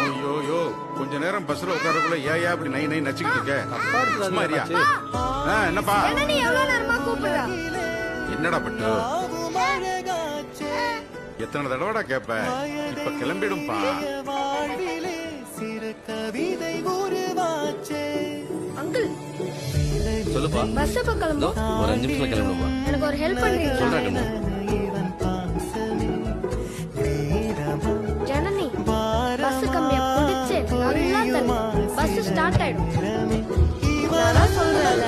ஐயோ கொஞ்ச நேரம் பஸ்ல உட்காரக்குள்ள ஏன் அப்படி நை நை நச்சுக்கிட்டு இருக்க? என்னப்பா என்னடா பட்டு எத்தனை தடவைடா கேப்ப? இப்ப கிளம்பிடும்பா. அங்கிள் சொல்லுப்பா. பஸ் எப்ப கிளம்பும்? ஒரு 5 நிமிஷத்துல கிளம்புவா. எனக்கு ஒரு ஹெல்ப் பண்றீங்களா? சொல்றேன். ஜனனி பஸ் கம்பிய பிடிச்சு நல்லா தள்ளு. பஸ் ஸ்டார்ட் ஆயிடும். நான் சொல்றேன்ல.